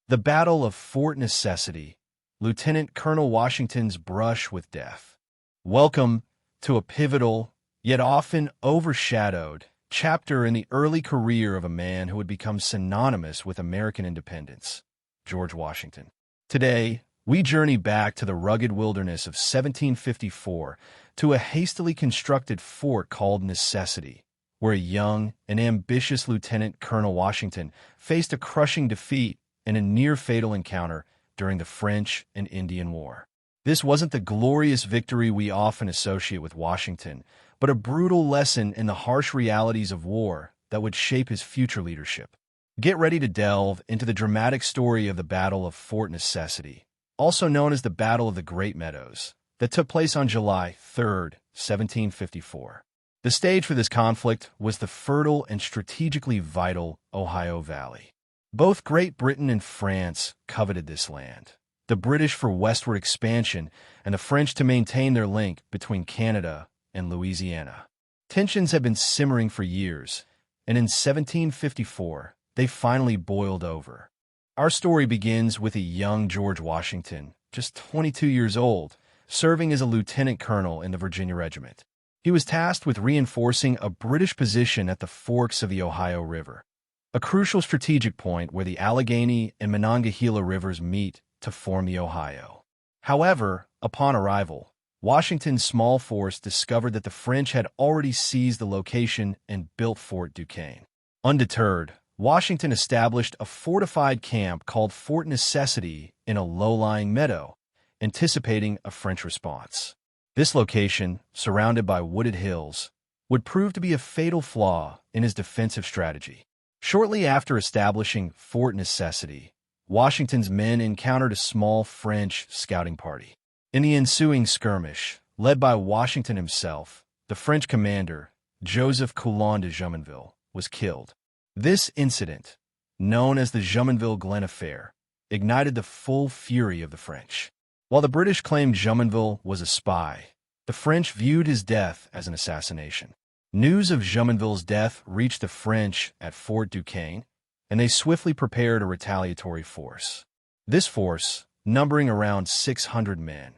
The Battle of Fort Necessity, Lieutenant Colonel Washington's brush with death. Welcome to a pivotal, yet often overshadowed, chapter in the early career of a man who would become synonymous with American independence, George Washington. Today, we journey back to the rugged wilderness of 1754 to a hastily constructed fort called Necessity, where a young and ambitious Lieutenant Colonel Washington faced a crushing defeat in a near-fatal encounter during the French and Indian War. This wasn't the glorious victory we often associate with Washington, but a brutal lesson in the harsh realities of war that would shape his future leadership. Get ready to delve into the dramatic story of the Battle of Fort Necessity, also known as the Battle of the Great Meadows, that took place on July 3, 1754. The stage for this conflict was the fertile and strategically vital Ohio Valley. Both Great Britain and France coveted this land, the British for westward expansion and the French to maintain their link between Canada and Louisiana. Tensions had been simmering for years, and in 1754, they finally boiled over. Our story begins with a young George Washington, just 22 years old, serving as a lieutenant colonel in the Virginia Regiment. He was tasked with reinforcing a British position at the forks of the Ohio River, a crucial strategic point where the Allegheny and Monongahela rivers meet to form the Ohio. However, upon arrival, Washington's small force discovered that the French had already seized the location and built Fort Duquesne. Undeterred, Washington established a fortified camp called Fort Necessity in a low-lying meadow, anticipating a French response. This location, surrounded by wooded hills, would prove to be a fatal flaw in his defensive strategy. Shortly after establishing Fort Necessity, Washington's men encountered a small French scouting party. In the ensuing skirmish, led by Washington himself, the French commander, Joseph Coulon de Jumonville, was killed. This incident, known as the Jumonville-Glen Affair, ignited the full fury of the French. While the British claimed Jumonville was a spy, the French viewed his death as an assassination. News of Jumonville's death reached the French at Fort Duquesne, and they swiftly prepared a retaliatory force. This force, numbering around 600 men,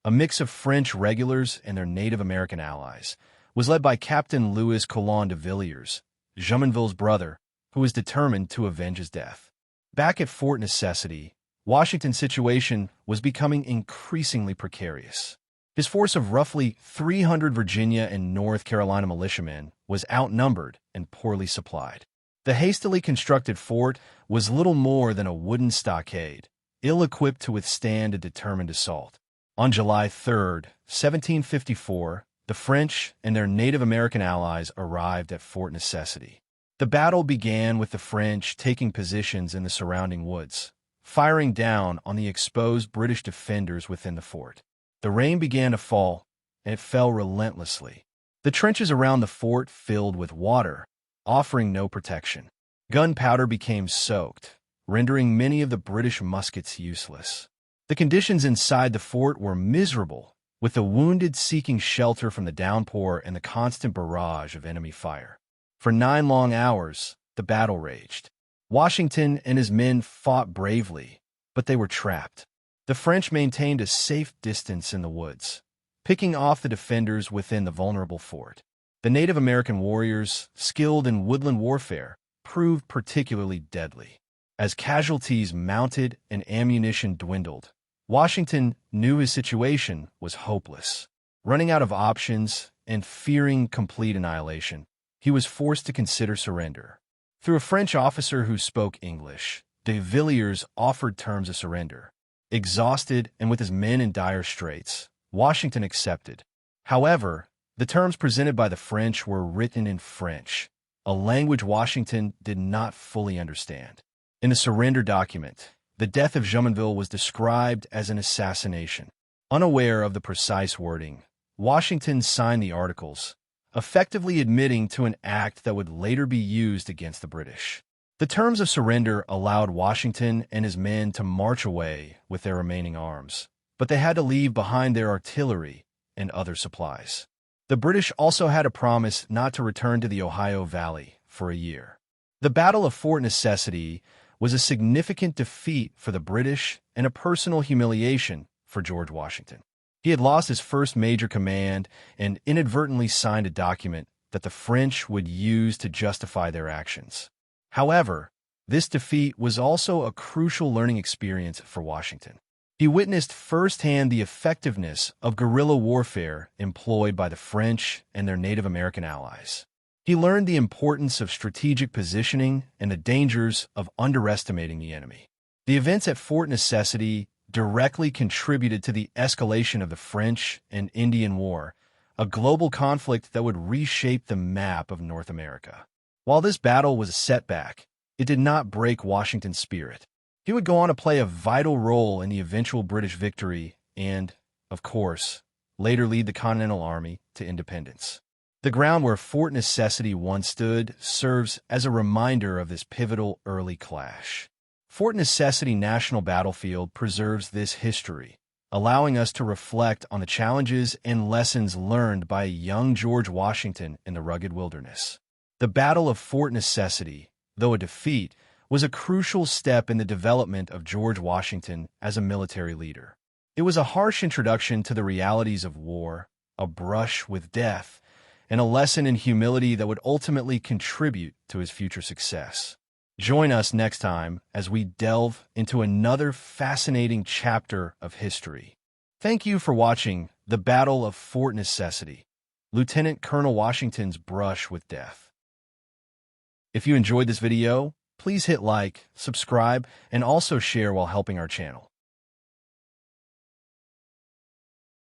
a mix of French regulars and their Native American allies, was led by Captain Louis Coulon de Villiers, Jumonville's brother, who was determined to avenge his death. Back at Fort Necessity, Washington's situation was becoming increasingly precarious. His force of roughly 300 Virginia and North Carolina militiamen was outnumbered and poorly supplied. The hastily constructed fort was little more than a wooden stockade, ill-equipped to withstand a determined assault. On July 3, 1754, the French and their Native American allies arrived at Fort Necessity. The battle began with the French taking positions in the surrounding woods, firing down on the exposed British defenders within the fort. The rain began to fall, and it fell relentlessly. The trenches around the fort filled with water, offering no protection. Gunpowder became soaked, rendering many of the British muskets useless. The conditions inside the fort were miserable, with the wounded seeking shelter from the downpour and the constant barrage of enemy fire. For 9 long hours, the battle raged. Washington and his men fought bravely, but they were trapped. The French maintained a safe distance in the woods, picking off the defenders within the vulnerable fort. The Native American warriors, skilled in woodland warfare, proved particularly deadly. As casualties mounted and ammunition dwindled, Washington knew his situation was hopeless. Running out of options and fearing complete annihilation, he was forced to consider surrender. Through a French officer who spoke English, de Villiers offered terms of surrender. Exhausted and with his men in dire straits, Washington accepted. However, the terms presented by the French were written in French, a language Washington did not fully understand. In the surrender document, the death of Jumonville was described as an assassination. Unaware of the precise wording, Washington signed the articles, effectively admitting to an act that would later be used against the British. The terms of surrender allowed Washington and his men to march away with their remaining arms, but they had to leave behind their artillery and other supplies. The British also had a promise not to return to the Ohio Valley for a year. The Battle of Fort Necessity was a significant defeat for the British and a personal humiliation for George Washington. He had lost his first major command and inadvertently signed a document that the French would use to justify their actions. However, this defeat was also a crucial learning experience for Washington. He witnessed firsthand the effectiveness of guerrilla warfare employed by the French and their Native American allies. He learned the importance of strategic positioning and the dangers of underestimating the enemy. The events at Fort Necessity directly contributed to the escalation of the French and Indian War, a global conflict that would reshape the map of North America. While this battle was a setback, it did not break Washington's spirit. He would go on to play a vital role in the eventual British victory and, of course, later lead the Continental Army to independence. The ground where Fort Necessity once stood serves as a reminder of this pivotal early clash. Fort Necessity National Battlefield preserves this history, allowing us to reflect on the challenges and lessons learned by young George Washington in the rugged wilderness. The Battle of Fort Necessity, though a defeat, was a crucial step in the development of George Washington as a military leader. It was a harsh introduction to the realities of war, a brush with death, and a lesson in humility that would ultimately contribute to his future success. Join us next time as we delve into another fascinating chapter of history. Thank you for watching The Battle of Fort Necessity, Lieutenant Colonel Washington's Brush with Death. If you enjoyed this video, please hit like, subscribe, and also share while helping our channel.